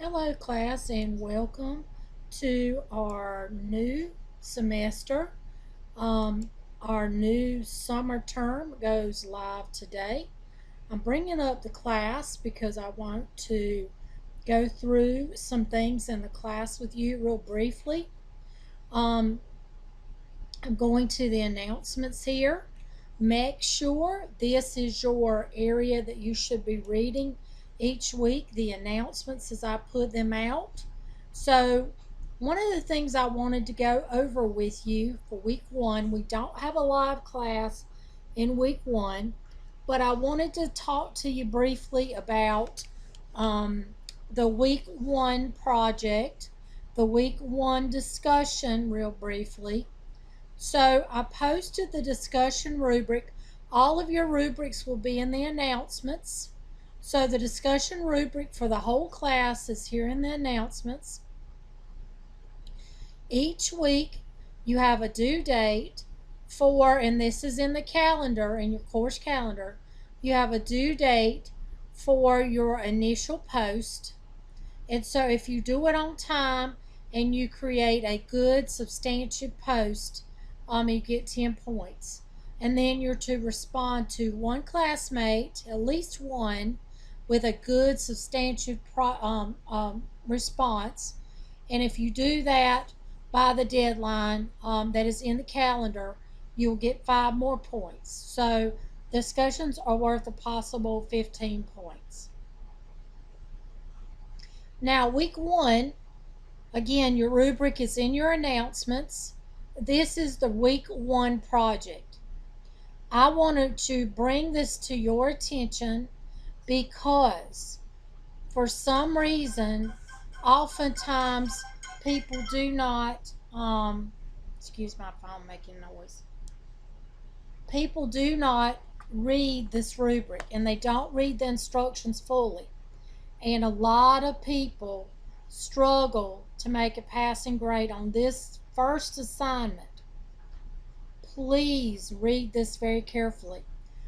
Hello, class, and welcome to our new semester. Our new summer term goes live today. I'm bringing up the class because I want to go through some things in the class with you real briefly. Um, I'm going to the announcements here. Make sure this is your area that you should be reading each week, the announcements as I put them out. So, one of the things I wanted to go over with you for week one, we don't have a live class in week one, but I wanted to talk to you briefly about um, the week one project, the week one discussion, real briefly. So I posted the discussion rubric. All of your rubrics will be in the announcements. So the discussion rubric for the whole class is here in the announcements. Each week you have a due date for, and this is in the calendar, in your course calendar, you have a due date for your initial post. And so if you do it on time and you create a good substantive post, you get 10 points. And then you're to respond to one classmate, at least one, with a good substantive response. And if you do that by the deadline that is in the calendar, you'll get 5 more points. So discussions are worth a possible 15 points. Now, week one, again, your rubric is in your announcements. This is the week one project. I wanted to bring this to your attention because for some reason, oftentimes people do not, excuse my phone making noise. People do not read this rubric and they don't read the instructions fully. And a lot of people struggle to make a passing grade on this first assignment. Please read this very carefully.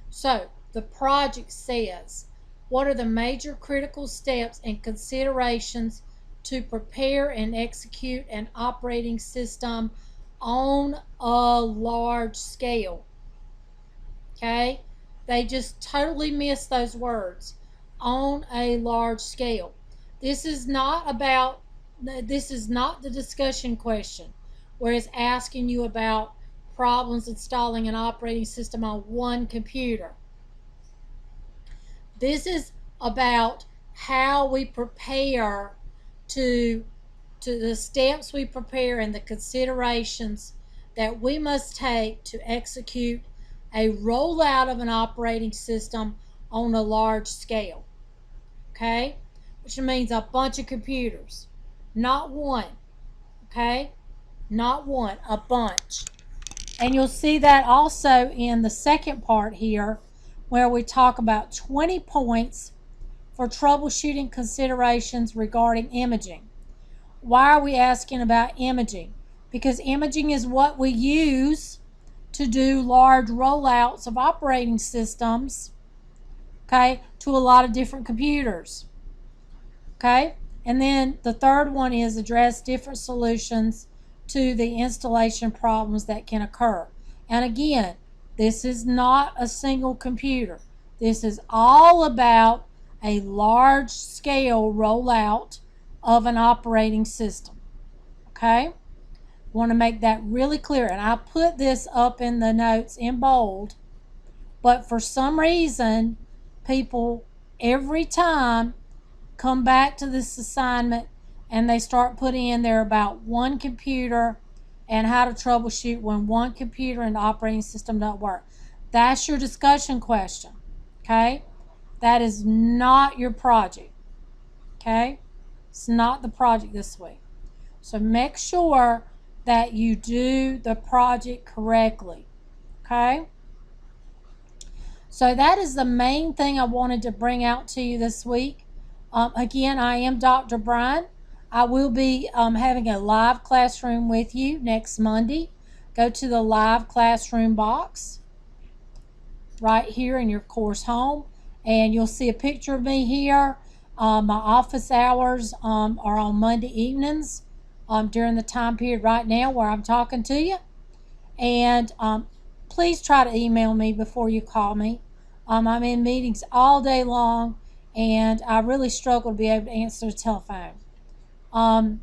So, the project says, what are the major critical steps and considerations to prepare and execute an operating system on a large scale? Okay? They just totally miss those words. On a large scale. This is not the discussion question where it's asking you about problems installing an operating system on one computer. This is about how we prepare to the steps we prepare and the considerations that we must take to execute a rollout of an operating system on a large scale. Okay, which means a bunch of computers, not one. Okay, not one, a bunch. And you'll see that also in the second part here where we talk about 20 points for troubleshooting considerations regarding imaging. Why are we asking about imaging? Because imaging is what we use to do large rollouts of operating systems, okay, to a lot of different computers. Okay, and then the third one is address different solutions to the installation problems that can occur. And again, this is not a single computer. This is all about a large scale rollout of an operating system. Okay, want to make that really clear. And I put this up in the notes in bold, but for some reason, people every time come back to this assignment and they start putting in there about one computer and how to troubleshoot when one computer and the operating system don't work. That's your discussion question. Okay, that is not your project. Okay, it's not the project this week. So make sure that you do the project correctly. Okay, so that is the main thing I wanted to bring out to you this week. Again, I am Dr. Bryan. I will be having a live classroom with you next Monday. Go to the live classroom box right here in your course home, and you'll see a picture of me here. My office hours are on Monday evenings during the time period right now where I'm talking to you. And please try to email me before you call me. I'm in meetings all day long, and I really struggle to be able to answer the telephone. Um,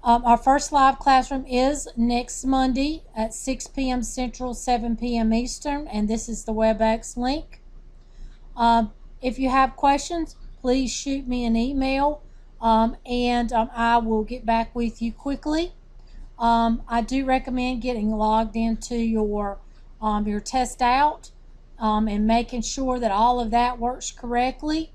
our first live classroom is next Monday at 6 p.m. Central, 7 p.m. Eastern, and this is the WebEx link. If you have questions, please shoot me an email, and I will get back with you quickly. I do recommend getting logged into your test out and making sure that all of that works correctly,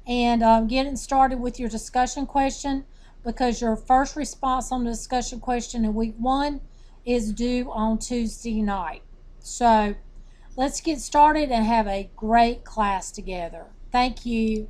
and getting started with your discussion question, because your first response on the discussion question in week 1 is due on Tuesday night. So let's get started and have a great class together. Thank you.